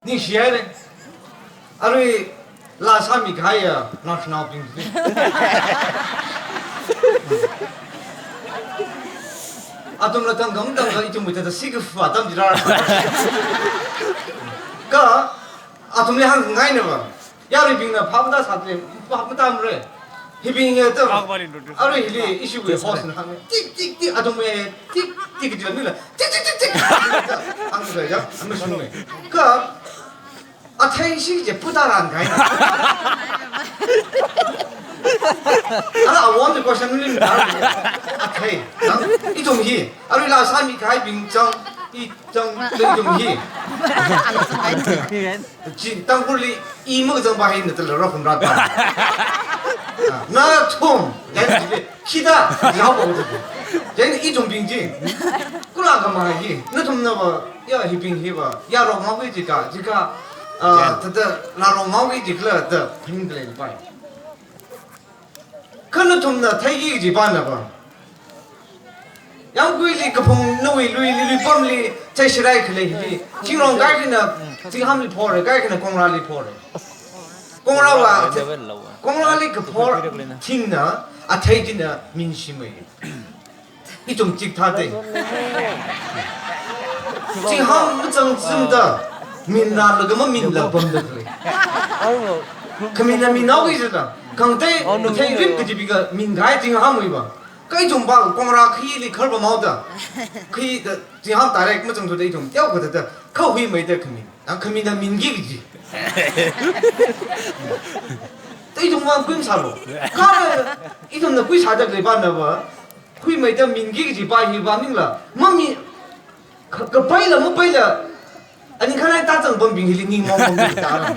你写的，阿瑞拉萨米开呀，那是闹病的。阿东那当刚当个一种没得西个法当的啦。个阿东那行爱呢吧？亚瑞病呢，怕不到啥子，怕不到么嘞？那边个的，阿瑞里一些为好生行，滴滴滴，阿东没滴滴个就没了，滴滴滴滴，行子呀，没什么嘞。个阿太西就不打难开。阿王就过生日打了，阿太，一种戏，阿瑞拉萨米开病章。一张那种戏，当初里一毛钱把那得了很大单，那痛，人家其他要不的，人一种病症，过那个嘛戏，那种那个要一病戏吧，要让我为这个，他的那让我为这个的拼的来办，可那种那太一个办了吧。yang kui li kapung noi lui pom li chai shirai khale li chingrong gai kena tingham li phore gai kena kongra li phore kongra li ka phore thingna a thai jina min shimai itum chik tha de tingham mchang sim da min na la ga min la bom da khale kamina min na gi da kang te thai rip ka ji ga min gai tingham wi ba cái种吧，光让可以的可不毛的，可以的，这样大概么程度的一种调过的，可会没得可明，然后可明的民机的，这种嘛规啥路，看一种的规啥的来办的吧，会没得民机的把一把明了，么民，可背了么背了，啊你看那打整本兵的你毛毛的打了，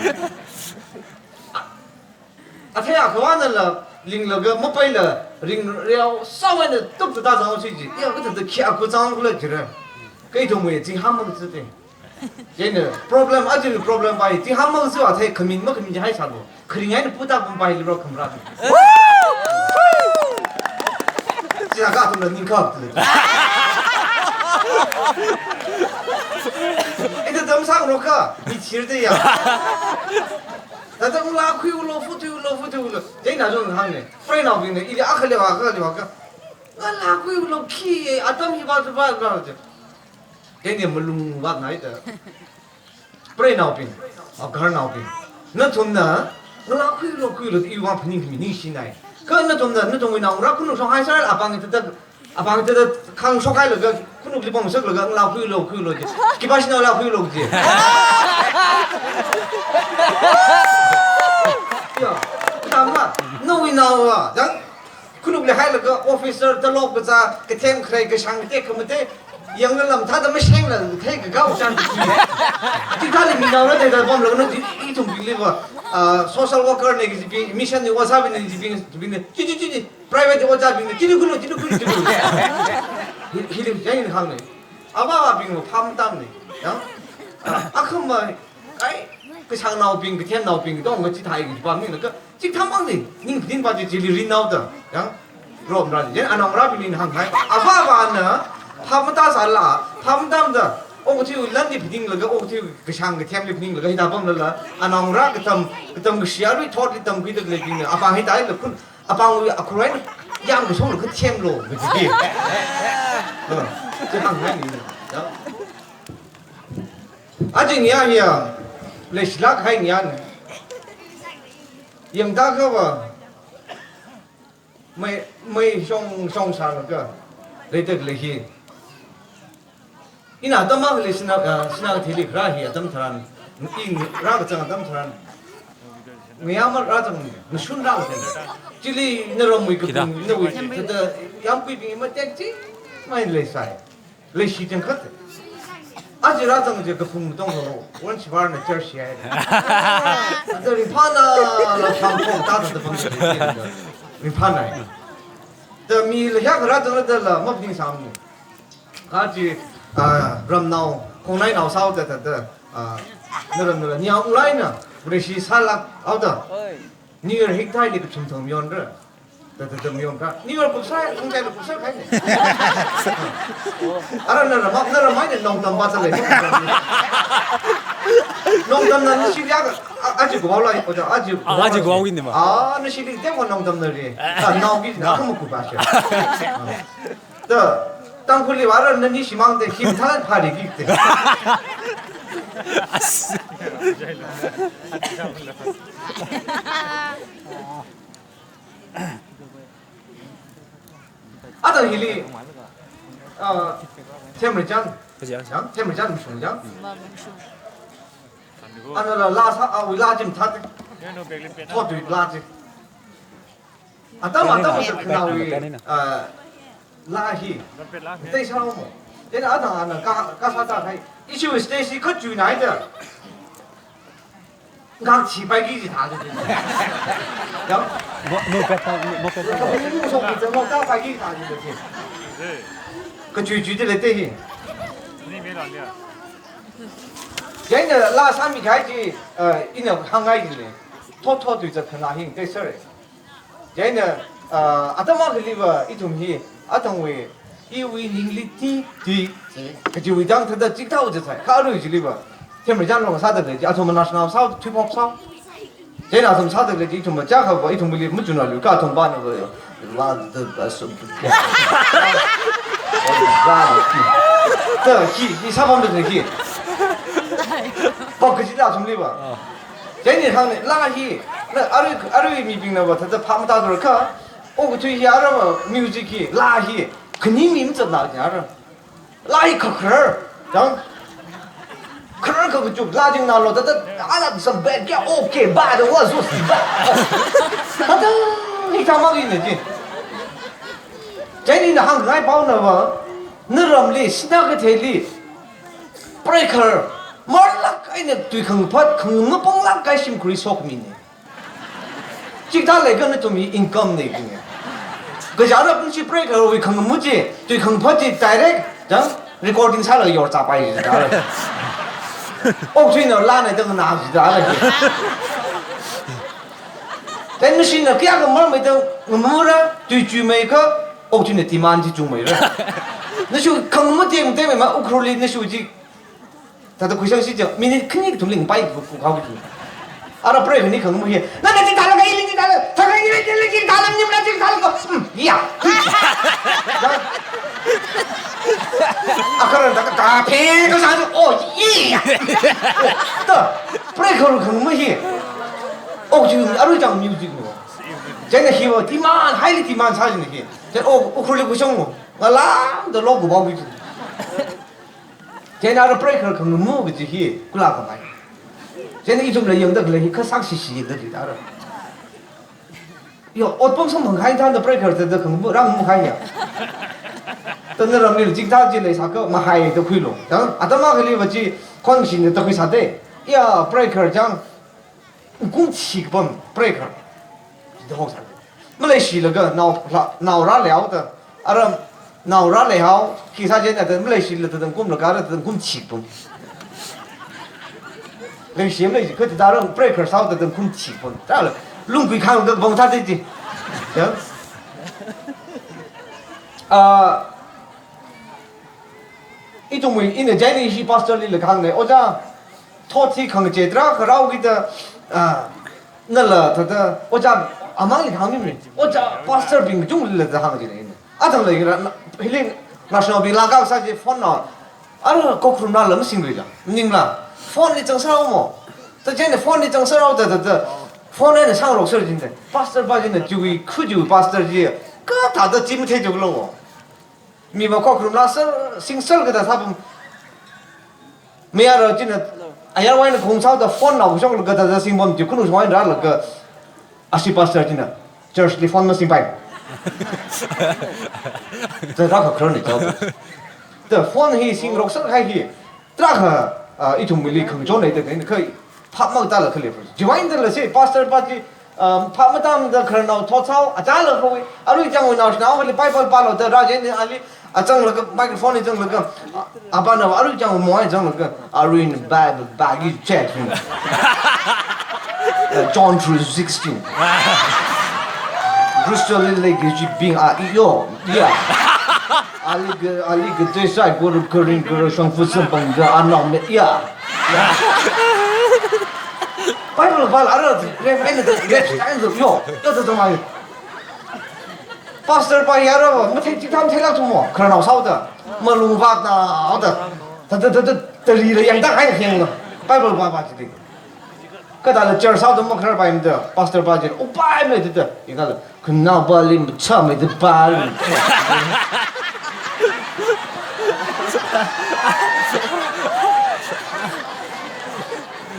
啊太阳可完了。领了个没背了，领了稍微的都不打仗去的，要个他的卡不张过来去了，这种没真还没知的，真的 problem 啊，就是 problem 吧，真还没知道他可明没可明就还啥路，可能人不打不把里边看不着。这下干什么？你看的。哎，这怎么上路课？你骑着这样。那这我拉亏我老富头老富头了，这哪种行呢？非闹病的，一点阿克了阿克了阿克，我拉亏我老气，阿当一把就把那就，这你们弄wat哪的？非闹病，啊个闹病，那种呢，我拉亏了，一万肯定肯定心来，可那种呢，那种为哪我拉可能上海山阿帮这的。阿帮这个康说开了个，可能就帮我说了个，拉亏了的，几把心那拉亏了的。呀，干嘛？那为哪啊？然，可能来还了个 officer 的老不咋，个天开个上的可没得，养个人他都没生了，开个高山的去。这他里面那那在帮人那一种比例吧，social worker 那个这边 mission 的我啥边的这边，这 private 的我这边的，这个。힐링 양이 하네. 아바가 빙고 파문담네. 양. 아크마 아이 그 상나오 빙, 그天나오 빙, 또 뭐지 다 이거 봐는 그 직탐망네. 닝 빈 바지 질리 리나오다. 양. 롬라지. 얘 아나오라 빌린 항하이. 아바바나 파문다 살라. 파문담다. 오고티 란디 빈 लगा 오고티 그 상그 템리 빈 लगा हिदा बमला 아나오라 그땀 그 시아리 토리 땀 비드 그레긴 아바 히다 이 그 아방 아쿠라이 양그 손을 그 템로 그지.这样看你，아직 니야야, 레시락 할 니야네. 영다가 봐, 매 송사는 그, 레드 레히. 이나 담아 레시나 딜리 그라히야 담타란, 이 라가 장 담타란. 미야말 라장 무슨라고 된다. 찔리 너로 뭐그 너왜 그다 양비빙이 뭐 땡지? 많이 레사이. 레시든 컷. 아직 라장 이제 그 풍동으로 원치 바르는 저시야. 저리 파나 상품 따뜻한 분들. 리파나이. 더 미를 향 라장들라 뭐빙 상무. 같이 럼나오 공나이 나오 사오다다 너런 냐울라이나 우리 살락 아우다 니가 핵타이니 그 춤통면을 더 미용가 니가 부사야 공대로 부사 가네 알아는 막 너는 많이 농담 받을래 농담은 시리아가 아직 고발라 있거든 아직 고하고 있네 막. 아는 시리 때문에 농담들이 나오기 나 먹고 마셔 더 땅굴리 와라는 니 희망대 힘탄 파리기 때 아들 힐리 태물장 그지? 장 태물장 중장 아나라 라사 아위 라짐 타데 토드 라지 아따마 그나위 라히 대사모 얘는 아다나 가사다 해 이슈 스테이시 그 주나이다 강 지발기지 다 되지 야 뭐 뺐다 뭐 뺐다. 무슨 좀 먹다 발기 다 되지 그 주주들 때히 얘는 라사미 가지 이는 항아이들이 토토도 이제 그나hin 대설 얘는 아따마 흘리바 이tum히 아통위 이위 닝리티 뒤 그주 장 터다 찍다오 저사 가루 줄리바 тем을 장로 사들지 아톰 나셔널 사우트 튜브 사우 제가 좀 사들지 좀 자하고 이 동물이 무준을 가 동반을 거예요 라드 바스 이 사범들 되기 그지다 좀 리바 제니 한 라히 아르 미빙나 봐 더 파마다들 카 오그투히 아르 뮤직이 라히 그님이 좀 나지 알아 라히 커커 장 그런 거 좀 라징 날로 더 아나 좀 배게 오케이 바드 와서 하다 이 상황이 있지 제니는 한 가이 바우나 봐 너럼리 신나게 되리 브레이커 말락 아이네 뒤큰 팟 큰뭐 뽕락 가심 그리 속미네 직달래 그는 좀 인컴 내기네 그 자라 분시 브레이커 위 큰 무지 뒤큰 팟지 다이렉트 장 리코딩 살아 요 잡아야 돼 옥주인은 라네 등은 나오지도 않았지. 대신에 그야가 뭐면 뭐라 뒤주메이커 옥주인의 디만지 중메이라. 너쇼 강무 때문에 막 우크롤리 너쇼지. 다들 그 상시죠. 미니 큰일 돌린 바이 가고 있어. 알아 브레이크 니 강무해. 나는 지금 달라가 일인지 달라. 자가 일인지 달라 님나 지금 달라. 야. 아까는 내가 카페가 사서 이. 또 브레이크를 강무해. 지금 아루장 뮤직으로. 제가 히워 디만 하이리 디만 사진이 히. 제가 우크롤리 숑고. 알람도 로고 보고 있어. 제가 브레이크를 강무 그지 히. 굴라가 봐. 제가 이좀 레용도 그래 그 상시시들이 알아. 요 어떤 성분 가인한데 브레이크를 더 강무랑 뭐 가이야. तंदरम ने जिगदा जिले साको महाय तो खुइलो जंग आतमा गली बची कोनसिन तो खुइ सादे या ब्रेकर जंग गुम छिकबम ब्रेकर तो हो सादे मले शिलगा नावरा ल्याव त अरम नावरा ल्याव किसा जे न मले शिल त गुम लगा त गुम छिकबम ले शिम ले को त दारम ब्रेकर साउ त गुम छिकबम ताल लुंग कुइ खान ग बंग था दे जी 이 동물 이제 제니시 파스터리를 강내 오자 토티 강제드라 그라우기다 나라 다다 오자 아마리 강님이 오자 파스터 빙 중을레 하는지네 아당래 힐링 나셔널 빌라가 사지 폰나 아르 코크루나 럼싱리자 닝라 폰이 정서모 저 제네 폰이 정서로다 폰에는 상으로 설진데 파스터 바지는 주위 크주 파스터지 그 다들 짐태적으로 미마 코크루나서 싱설 그다 사범 메아로 진짜 아야 와인 공사도 폰 나오고 좀 그다 싱범 주쿠는 와인 라를 그 아시파스터 진짜 저스리 폰 머신 바이 저라가 그러네 저 폰이 싱록서 하기 드라가 이 종밀이 긍정에 되는 그 팝막 달라 클리프 지와인들을 파스터 바지 파마담다 그런 토토 아잘로 거기 아루 장고 나오시나 원래 바이블 발로 더 라제니 알리 아장로 그 마이크로폰이 장로 그 아바나 아루 장고 뭐야 장로 그 아루 인 바이블 바기 체크 John 3:16 Bruce Lee like ji bing a yo ya ali ge de sai go ring go shang fu sen bang de an nong me ya Bible bal ara re fe ne de ai zo yo yo zo ma Pastor ba ya ro ma thai ti tham thai la tu mo khra nau sau da ma lung va na da ta ri le yang da hai hiang lo Bible ba ji个大的介绍都没看把你的 pastor 把这我摆没得的，你看了，可闹把你们唱没得把你。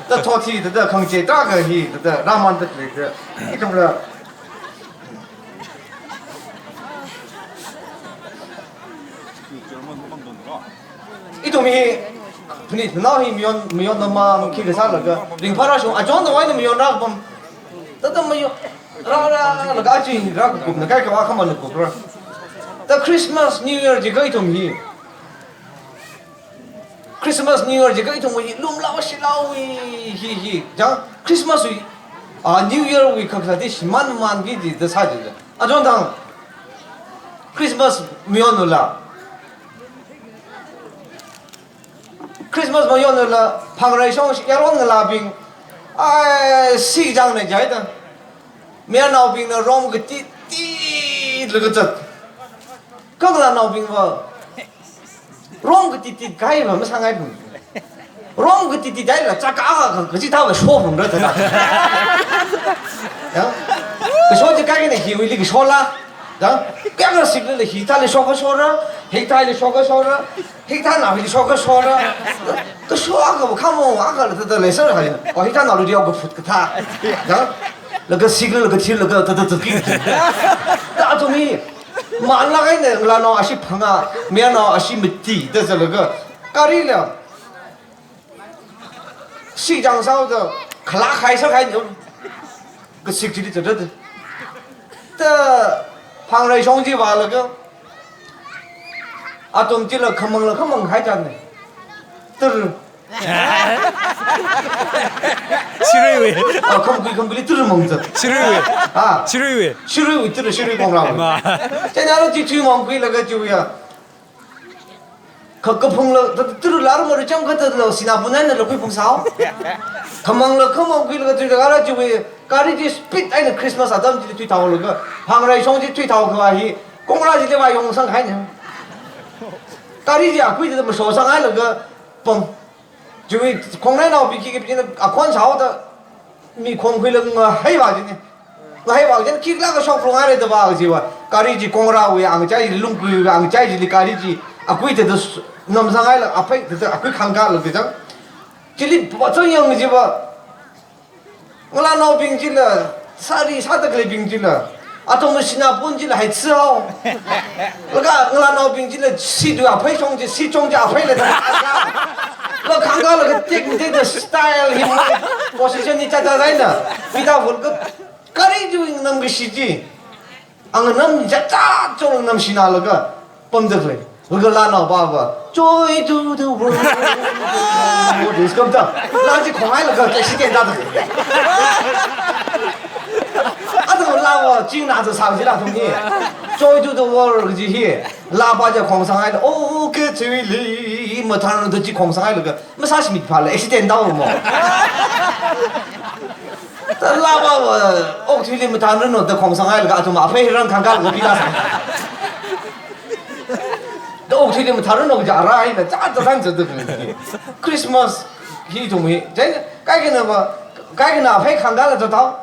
这托起的空间大个去的，拉满的那个，你懂了？一种米。你那里没有那么去个啥那个，零八那时候啊，装的外头没有那个，这都没有，那个阿俊那个股那个话看嘛那股不是，但 Christmas New Year 这个一种米 ，Christmas New Year 这个一种米，弄老是老喂，讲 Christmas 喂，啊 New Year 喂，看看的是慢给的差的，啊装当 Christmas 没有那了。Christmas 没有那了，旁人说要弄个拉饼，哎，西藏的家的，没有老饼的，弄个滴那个子，刚个老饼吧，弄个滴盖吧，没上海饼，弄个滴盖了，咋搞个？可是他们说风着的，啊，个说就盖个那些为那个说啦。자, 깨가 시글을 히타를 쇼가 쇼라, 히타를 쇼가 쇼라, 히타 나비를 쇼가 쇼라. 그 쇼가 뭐 가면 아까를 더 레서를 하지. 히타 나를 뒤에 오고 풋다. 자, 그 시글을 그 칠을 더 끼. 나 좀이 말라가 있네. 나너 아시 방아, 미안어 아시 밑이. 그래서 그 까리려. 시장에서 클락하이서 가는 그 시글이 저러다.旁人兄弟话那个，啊，总结了，可蒙还真的，都是。7월 왜? 아, 컴플리 들으면서. 7월 왜? 아, 7월 왜? 7월 왜 들어 7월 공라고. 제가는 뒤뒤만 그이 나가 주야. 그 풍로 들으라로 머리 좀 그때도 시나분에는 로피 풍사오. 그망로 그이 나가 주가 알아 주야. 가리지 스피드 아니 크리스마스 아담지 뒤 타오는 거 방라이 송지 뒤 타오 그 와히 공라지 대와 용성 하냐 가리지 아쿠이도 뭐 소상할 그뻥 주위 공라이 나오 비키게 비는 아콘 사오다 미 공회는 거 해봐지네 해봐지네 키라가 쇼프롱 아래도 봐지와 가리지 공라위 앙자이 룽구이 앙자이 가리지 아쿠이도 넘상할 앞에 아쿠이 강가를 그죠 질리 버전형 집어我老兵进了，啥的个兵进了，啊，他们新加坡进了还吃哦，我老兵进了，西都要配兄弟，西中家配了的，我看到那个顶的 style， 我是说你咋来呢？比他那个，咖喱就那么个西鸡，啊，那么咋做那么西那个，蹦得来。那个老爸爸 ，Joy to the world， 我就是咁着，那就狂爱那个在西点打的。啊，这个老我经拿着手机那东西 ，Joy to the world 这些，喇叭就狂上海的，哦，个嘴里，没他人都去狂上海那个，没啥事没怕了，西点到嘛。喇叭我，屋企里没他人都狂上海那个，就麻烦人看看那个比他啥。 또 어떻게 다른 놈이 알아 아이는 짜도 산저도 그런데 크리스마스 희동이 제 까기는 뭐 까기는 앞에 간다라 저다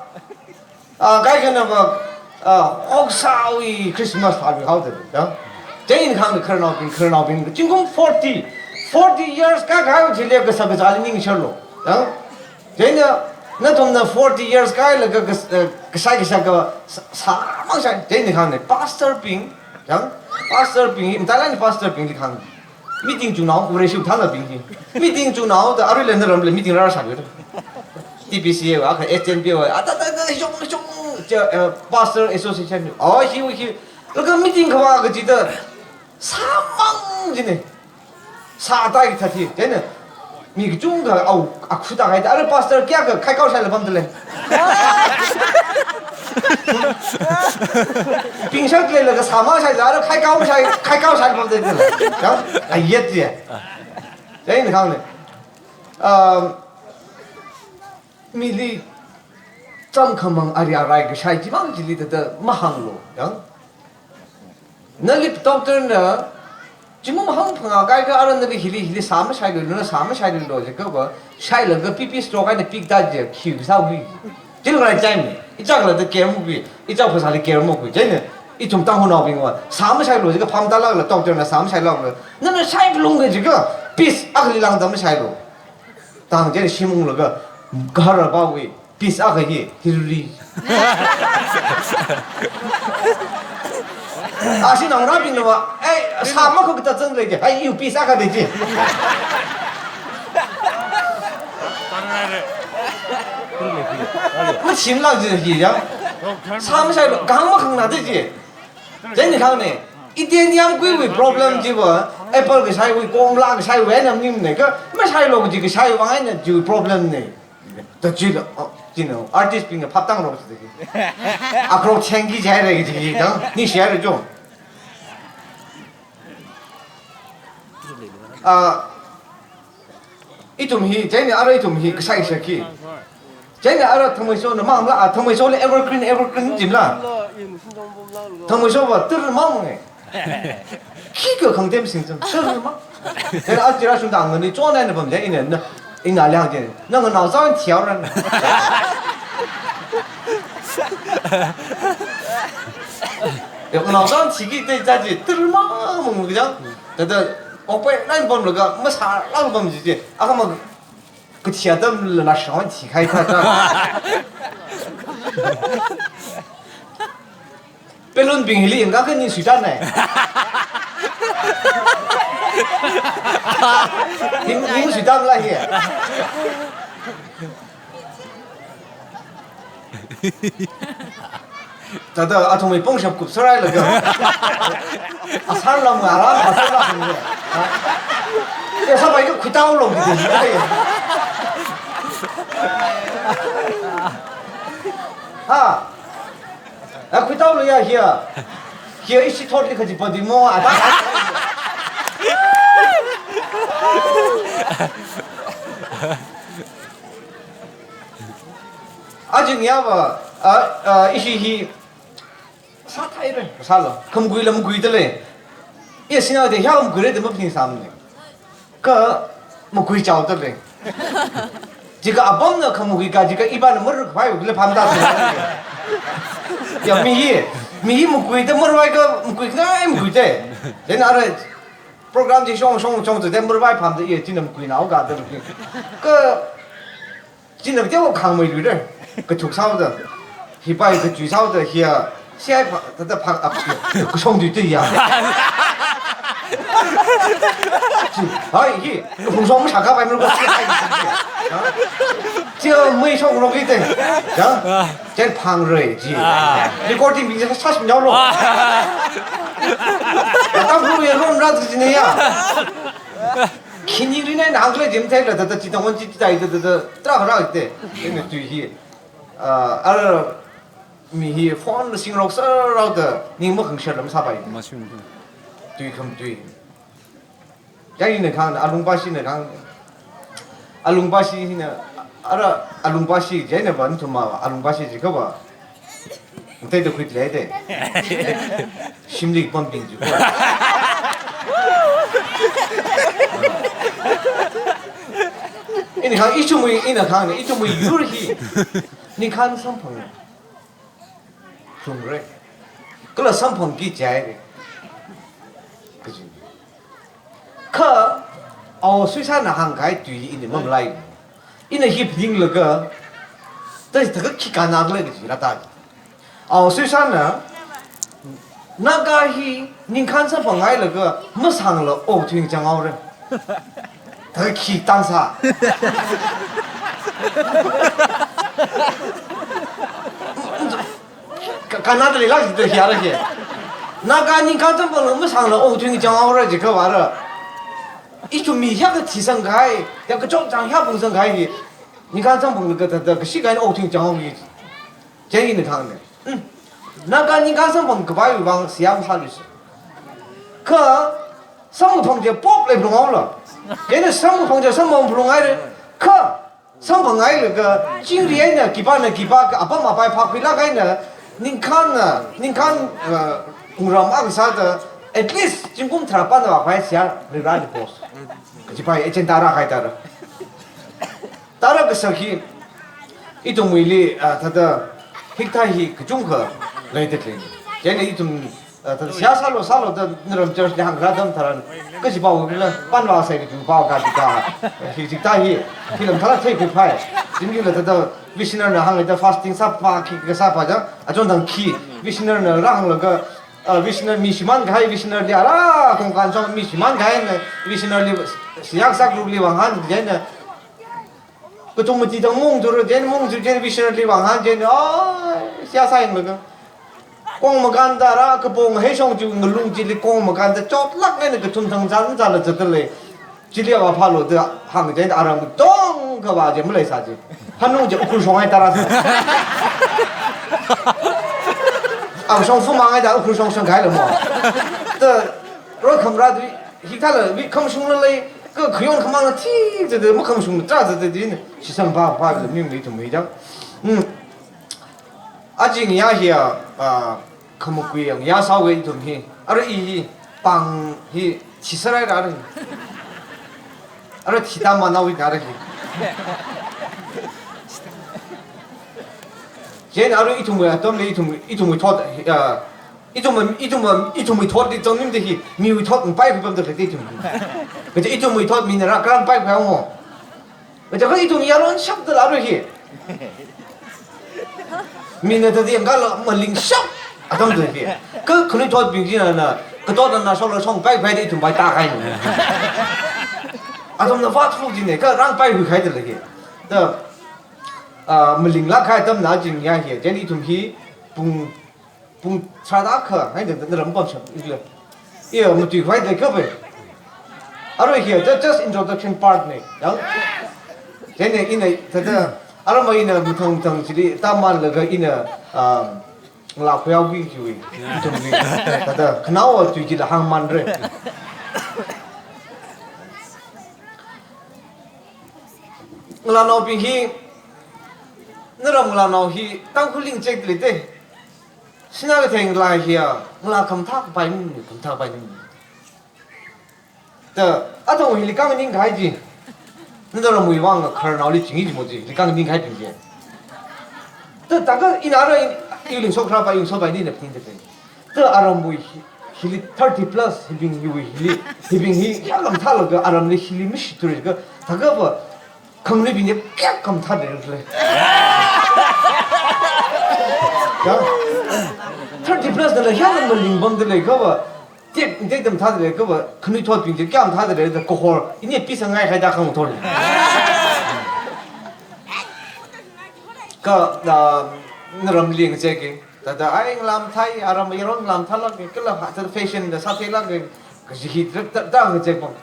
아 까기는 뭐 옥사위 크리스마스 파티 하거든 제인 강의 그런 빈 지금 40 years 가가요 질려 그 사람 잘리는 철로 제는 나 좀나 40 years 가를 그 사이가 사망사 제인 강의 pastor 빙 pastor 빙이 달라니 pastor 빙이 강 meeting 주나오 우리 시우 탈라 빙이 meeting 주나오 더 아르 렌더럼 meeting 라라 사거든 TBC에 와 그 SNB 와 아다다다 저 pastor association 시우 그 meeting 그와 그 지다 사망지네 사다기 타티 되는 미 중가 아우 아쿠다 가이다 아르 pastor 깨가 칼가오 살을 ಬಂ들래 冰箱里那个3毛钱，然后开高菜不得了，然后哎也的，这你看呢，米粒。 좀 그만 아리아라이가 샤이지만 질리다 마항로 양 너리 doctor는 지금 항풍아 가이가 알았는데 힐이 사마 샤이르는 사마 샤이르로 저거 샤이르가 피피 스트로크에 픽다지 키우사위 지금 짜이미 이짝을 게임무비 이짝 보살이 게임무비 쟤는 이좀 땅호 나오긴 거 사마 샤이르로 저거 밤달라가 doctor는 사마 샤이르로 너는 샤이르롱게 저거 피스 아글리랑 담 샤이르로 당제 시몽로가 가라 바위 피스 아가히 히루리 아시 나라빈도 와 에이 사마 거기다 정래게 아이 유 피스 아가 되지 뭐 심라지 야 사마 사이로 강마 강나 되지 쟤니 강네 이데니암 꾸이 프로블럼 지버 애플 그 사이 공라 그 사이 왜 남님네 그뭐 사이로 그 사이 왕에는 주 프로블럼네 더 지도 진호 아티스트 빙가 팝당으로 버스지 아 그럼 챙기 잘 되지 니 쉐어 좀 이좀히 쟤네 알아 이좀히 그 사이 새끼 쟤네 알아 통해서는 마음라 아 통해서는 에버그린 짐라 통해서 뜨를 마음에 키가 강됨 생점 뜨를 마 내가 아지라 순다 안 거니 쪼내는 범 쟤네 이 나량제 너가 나서 티어는 여기 나서 지기 때 자지 뜨르마 뭐 그냥 근데 오빠 난 본로가 뭐 살라고 보면 지지 아까 뭐그 티어덤 나 상원 티开他 벨론 빙힐이 인가 그 니 수잖아 님 수담 라 해 다다 아tom이 뽕샵 굽서라이 그 아 살라면 알아 살라면 야 사봐 이거 귀다올로 되지 아 귀다올로 야 히어 이시 토리 거지 버디 뭐 아다 아직 야봐 이시 사타이를 살라 그럼 구이라면 구이들래 이 신하대 향음 그래도 뭐 핑삼네 그뭐 구이 짜오들래 지가 아범나 그럼 구이가 지가 입안에 머리를 봐요 그래 밤다 야 미히 뭐 구이도 머리 봐이가 뭐 구이가 뭐 구이대 내가 알아 프로그램 지 숑 된 머리 봐이 밤다 이 진짜 구이 나오가 그 진짜 되고 강물이를 그 tuk사오的 히바이 그 주사오的 히야 시아이 다다 방 앞에 그 성들이야 아 이게 홍성 사가 발물 거 저 뭐이 성으로 기대 자 제일 방르지 리코딩 비자 40년로 딱 그러면 론라도 지내야 기니리네 나글에 짐태를 다다 지동원 지다 이다다 따라가라 때 근데 뒤히 알아 미히 폰을 싱록서라도 니뭐 흥셔름 사바이 뒤 그럼 뒤 자기는 강 알롱바시는 강 알롱바시는 알아 알롱바시 제네 번투마 알롱바시 지가 그때도 그때 해야 돼 심리 펌핑 주고你看，一种没，你看呢，一种没有的戏，你看上朋友，中瑞，个了上朋友在的，可是，可，虽然那行开对伊你们来，伊那戏评了个，但是这个去干哪个来个是那大的，虽然呢，那个戏你看上朋友那个，没上了，听讲好的。他去单杀，干哪里那是都下了去，那个你看这么那么长了，听讲好了这个完了，一种米下个提升开，那个中长下本身开的，你看这么那个时间听讲好的，建议你看的，那个你干什么？个把一帮想法律师，可什么同学不来不好了，人家什么同学什么不爱的，可什么爱那个今年呢？几把个阿爸妈白拍回来个呢？您看呢？您看我们阿个啥的 ，at least 今公他办的话还想你来的 boss， 几把一件大大还大的，大大个时候一种为例他的。틱타히 그 중거 레이드클린 얘네 이좀 시아살로 더 너럼 저스 한가담 타란 그지 바오 그래 반와서 이렇게 바오 가지가 틱타히 필름 타라 테이크 파이 진기를 더 비시너는 항에 파스팅 사파 그 사파자 아존당 키 비시너는 랑러가 비시너 미시만 가이 비시너리 알아 공간성 미시만 가이는 비시너리 시약삭 루리 왕한 얘네 그 좀 뒤도 몽주로 된 몽주 제 비시너리 왕한 제는 시아사인 거가 꽁 간다라 그봉 해송주 응룽지리 꽁 간다 쫓락 내는 그 tum성잔 잘을 저들래 지리와 팔로드 항제 아람 똥그 바지 물레사지 한농지 우쿨송에 따라서 아 송fu망에 따라 우쿨송송 가이了뭐 더 로컴라드 히탈을 위컴송을래 그用그만 티 저들 뭐 검송 짜저들 시선 봐 민미 좀 회장 아직 야히야 그먹고요 야사회 좀 해. 아래 이 방이 지설하라는 아래 티다만 나오기 가르기 쟤는 아래 이 동무야 덤네 이 동무 토다 이 동무 토다 정님들이 미위 토다 빠이고 범들 때 좀. 그저 이 동무 토다 미네라 그런 빠이고 하고 그저 그 이 동무 야론 샵들 아래히 민네들 연가로 멀링 샵 아동들 비. 그 그는 토다 빙지나 그 토다나 서로 송 빠이고 좀 빠이 따가이네. 아동나 파트푸지네 그랑 빠이고 가이들게. 더 멀링 라카이 덤 나진 야히 제니 좀히 붕 차다커 하이데 너런 범셔 이거 예 뭐지 화이데 커버 아로 here just introduction part 네 양 제네 이네 다다 아로 뭐 이네 무통통 지리 담만르가 이네 라코야기 주이 좀니 다다 그나와 주기라 항만르 라노비히 너럼 라노히 땅쿨링 잭들이데 신나게 된 라이야, 나 검탁 바이는. 더 아동 우리 강님 가야지. 너는 뭐 이왕 그런 나리 중이지 뭐지? 우리 강님 가야 되지. 더 다가 이 나라 이링 소크라 바이 소바이니 냅틴데. 더 아람 뭐 힐리 30 플러스 히빙 유 히빙 히 향감 탈러가 아람리 힐리 미시 들으니까 다가 뭐 강립이네 깍 검타를 그래. 야 30 플러스 들 향은 멀링 범들래 그거 좀 타들 그거 근데 저 빙지 깜 타들 그거 이제 비상하게 하다 강 돌. 그나 너럼 링 저기 다다 아잉 람 타이 아람 이런 람 탈라게 끌라 하트 패션 사태라게 그 지히 딱 저기 뭐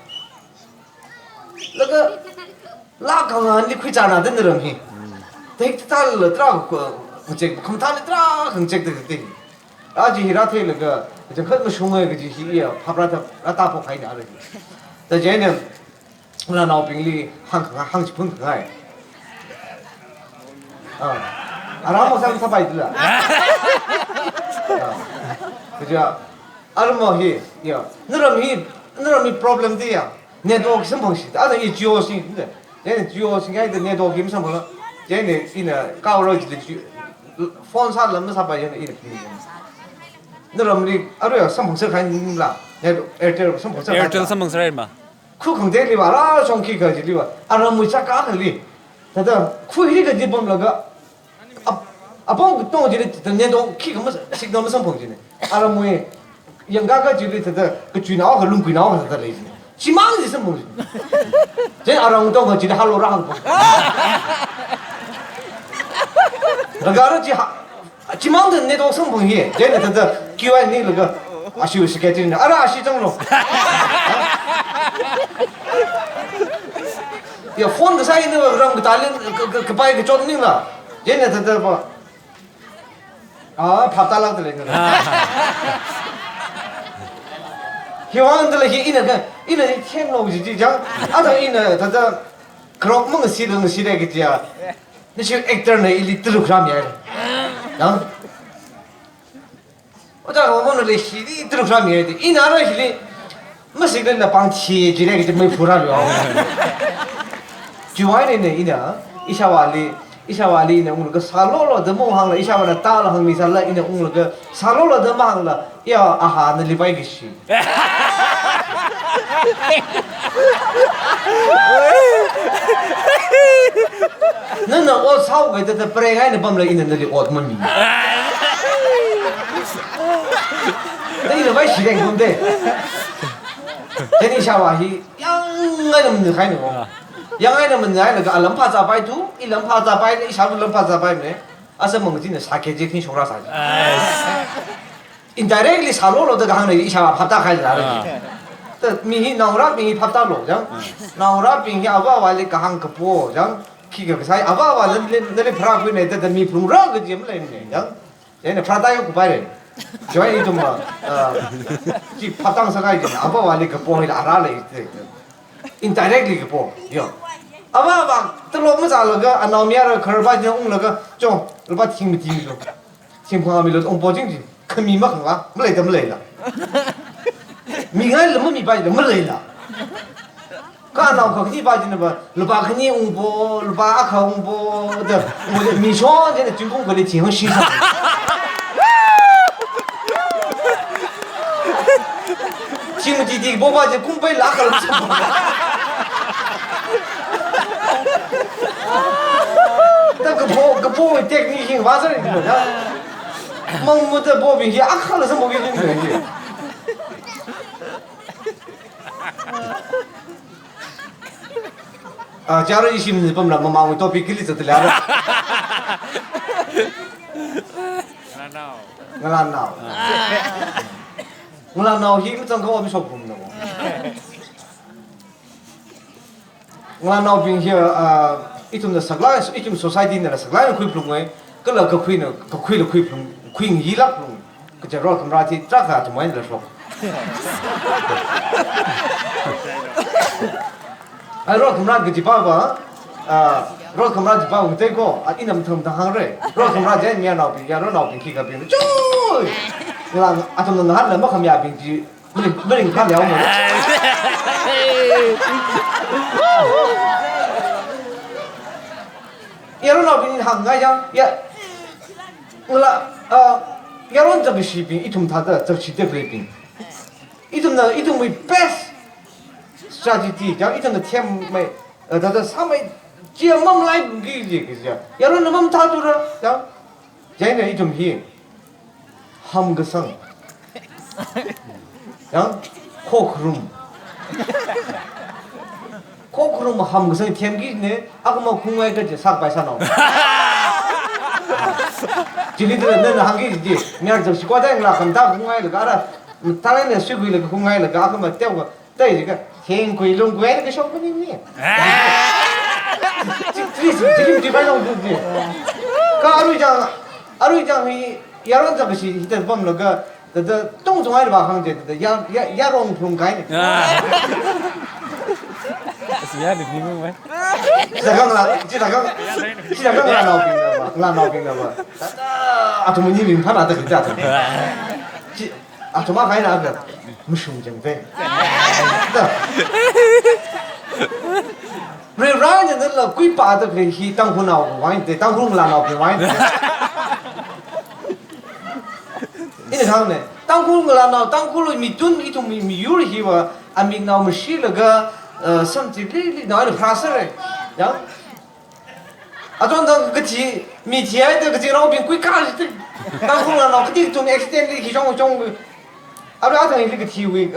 그거 라강한 이 크잖아 너럼 히 되게 탈을 들어가고 그제 컴타를 들어 긍적들 아직 히라테일가 이제 큰 숭어의 그 지희야 파브라타 라타포 가이네 알아. 더 쟤는 나 나오빙리 항지 분가이. 아라모 상 사바이들라. 그죠? 아르모히 야 너럼이 프로블럼 돼야 네트워크 선봉시 아주 이 지오싱인데 얘는 지오싱이 아이들 네트워크 임선 몰라 얘는 이나 까오로지들 폰 살람 사바이는 이렇게 너럼이 아루야 선봉서 가는라 에어텔 선봉서 에어텔 선봉서 얼마 그 공대리 와라 정기까지 리와 아라모 작가들이 다다 쿠히가 집범라가 아봉 동지리 내도 키가 뭐 시그널 선봉지네 아라모에 영가가 지리 다다 그 주나와 그 룽귀 나와 다다 레이네 지망이 선봉지 제 아라모 동거 지리 할로라 한 거. 나가르지 지망도 내도 성공이 쟤네 다다 기와니 그거 아쉬워 스케치는 알아 아시정로 야 폰도 사이는 그런 거 달린 그 바이크 쫓는가 쟤네 다다 뭐 아, 밥 달라들래 그래. 희왕들래 이는天龙지지 장 아저 이는 다자 그런 뭔가 시는 시래겠지야. 니 액터네 일리 들으그람이야. 양 어자 오늘 시리 들으그람이야. 이 나라 시리 뭐시는 방치 지래겠지 뭐 부라려. 주와이네 이나 이샤와리는 오늘 살로로 더몽항라 이샤와나 따라 항미살라 이는 오늘 살로로 더망라 야 아하는 리바이기시 너는 옷 사오고 있다 프레가이는 밤라 있는 날이 옷 못미 너희는 왜 시랭 건데 제니 샤와히 양가는 없는 가이는 거 양아이는 뭐냐 그 알람파자 바이두 일람파자 바이 이 사람 람파자 바이네 아서 뭔지는 사케지 킨 쇼라 사지 indirectly 살로로도 하는 이 사람 밥다 가지 나르지 또 미히 나오라 미히 밥다로 장 나오라 빙히 아바와리 가한 거보 장 키가 사이 아바와는 내리 프라그네 때 미 프루라 그지 뭐래네 장 얘네 프라다요 고바래 저희 좀지 밥당서 가야지 아바와리 그 보이 알아래 indirectly 그 보. 요. 아바 들어오면 살러가 아나미아를 걸바지 옹러가 좀 얼바 팀미로 팀포함이로 옹보징지 큰미마 큰가 뭐래다 미가를 너무 미바지 뭐래라 가나오 거기 바지는 봐 루바 큰이 옹보 루바 아카 옹보 뭐 미쇼 전에 중공 거리 진행 시상 지금 디디 뭐 바지 공부에 나가를 그 보고 테크닉이 와서 이거 뭐부터 보면 이게 악하면서 먹이 주는 거지. 아, 자로 이시는 범라 뭐 마음이 또 비킬리서 들려라. ngala hi mtang ko mi sok bum no ngala bin here itum the sagla itum society na sagla khu plung ngai ka la ka khui no ka khui lo khui plung khui ngi la plung ka ja ro kamra ti tra kha to mai la sok ai ro kamra ki ba ro kamra ji ba u te ko inam thum ta hang re ro kamra je nya no bi ya ro no bi ki ka bi chu là atom nó hát là mất không nhà bình chỉ mình khác nhau mà yaro nó bình hàng ngay chăng ya là yaro chấp sĩ bình ít thùng thà đó chấp sĩ đẹp bình ít thùng mình best strategy chăng ít thùng là thêm mày đó sao mày chia mong lại cái gì yaro nó mong thà rồi chăng vậy này ít thùng hiền 함그성 양 코크룸 함그성이 템기네 아까 뭐 궁화에 그지 삭발사 나오 지리들은 너는 한게지 내가 저 시과장이라 간다 궁화에 가라 다른에 수구이를 궁화에 가 아까 뭐 떼고 떼지가天鬼龙鬼그 쇼군이니 지금 디바이너 그지 그 아루이장 야론 잡으시 히트 범로가 더 동종아이 봐 항제 야론 풍가이 미안해 비밀 왜 지다강 나오빈다 봐 아토모니 민파나다 그자 아토마 가이 나가 무슨 정대 레라는 너 꾸이 빠다 그 히 땅고 나오고 와인데 땅고 나오고 와인데 ini thang ne tangkul ngala na tangkul mi tun itu mi yur hiwa aming na mshi laga something really na the process ya aton da gati mi tiai da gati ro bin kui ka ji tangkul ngala na gati tun extend ki jong ara ta ni gati wi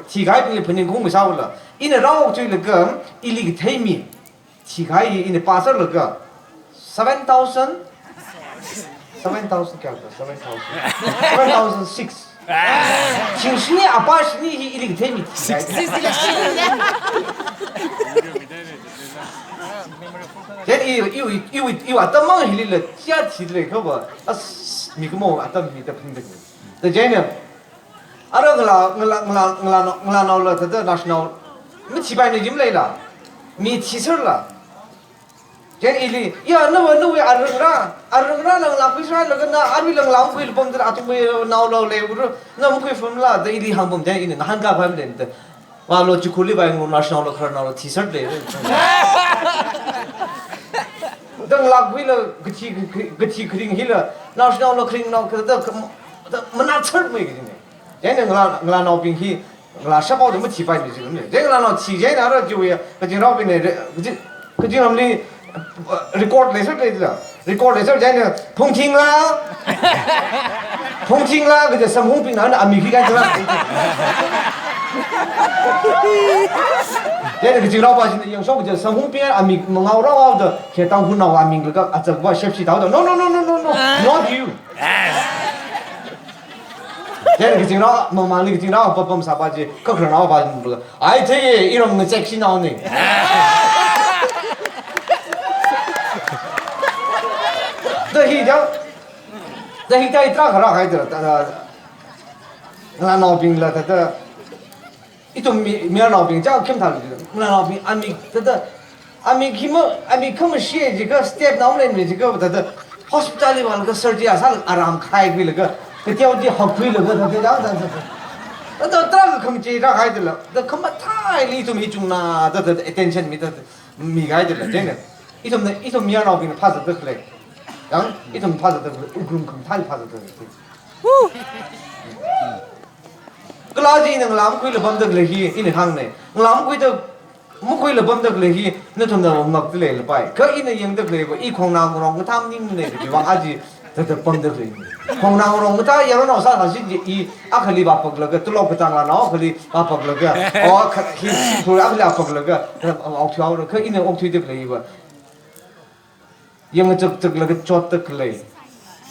ti gai bin bin kong mi sa la ina rao tu laga ili gi thai mi ti gai ina pasar laga 7,000 क्या होता है 7,006 신신이 아빠 신이 이렇게 됩니다. 这这梦里了，家提的可不，米个么米的平的，这这呢，我了，这national，没七百年就没了，米提出了。jadi ini ya nawa arungra lang pisra lang na arwi lang lang kuil pom dra atung me naw lo le ru na mo kuil pom la de ili hang pom jadi ini han ka pham den de wa lo chukuli ba ngom national lo khar na lo t-shirt le dang la kuil gchi khring hila national lo khring na ka da mana chur me gi ne jadi ngla naw ping hi ngla sha bao de mo chi pai ni ji ne jadi ngla naw chi je na ro ju ye ka jing raw pin ne ka jing ram li record laser record laser jadi phongting la cái sam hung pin na ami khi cái đó jadi cái chừng nào bao giờ yang số cái sam hung pin ami ngau rau đó khi tao hun nào ami cái à chắc qua chef chỉ tao đó no not you jadi cái chừng nào mà cái chừng nào bấm sao bao giờ có khả năng bao giờ ai thấy 이런 거 섹시 나오네这一代抓可拉孩子了，那老兵了，这一种米老兵，这样看他了，那老兵俺们俺们看么些这个 step 那我们这个这 hospital 里面那个 surgery 啊，啥阿拉开会那个，这叫的好亏那个，他这样子，那这个看这抓孩子了，这看么太里头没中呐，这 attention 没这没孩子了，真的，一种米老兵怕是得来。yang itu pada tu ugrung kemtal pada tu. Kalau jadi ngelam kui lebam tu lagi ini hang ni, ngelam kui tu mukui lebam tu lagi, ni tu dah ngak tu lepai. Kau ini yang tu lagi, ikong nang orang kita ni ni, diwang aji tu pam tu lagi. Kong nang orang kita yang orang asal hasil i akhli bapak lagi, tu log kita ngana akhli bapak lagi, oh tu akhli bapak lagi, okey orang kau ini okey tu lagi ba. Yang cek lagi cot tak lagi,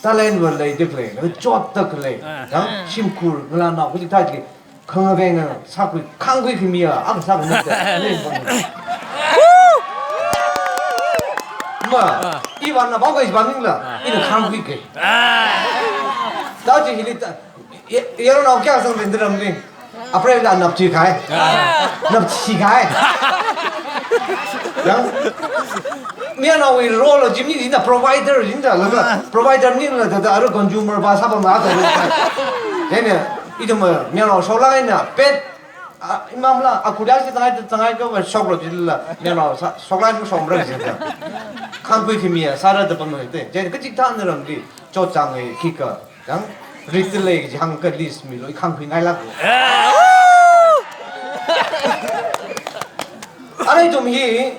talen berlai tak lagi, lagi cot tak lagi, yang simkur, ngelana, kita tadi, kengaveng, sapu, kangui kimia, apa sapu ni? Ma, iwan na bawa iwan ni lah, ini kangui ke. Tahu je ini, yang orang kaya sang benderam ni, apa yang nak nak cikai, yang Mia na we role Jimmy in the provider in the provider ni la da aru consumer ba sa ba ma da ne itu mia na so la na pet imam la aku dah tangai ko shop lo jilla mia na so la mu som ra ji da kan pui ki mia sa ra da pa no te je ka chik than ram di cho chang e ki ka yang retail ji hang ka list mi lo khang pui ngai la anh chồng hi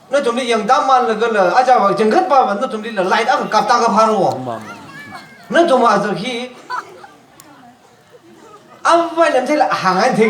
nó chồng đi yang đam man là cái là aja vào chừng khất ba nó chồng đi là lại đã cặp ta cặp hàng rồi nó chồng mà giờ khi anh phải làm thế là hàng anh thì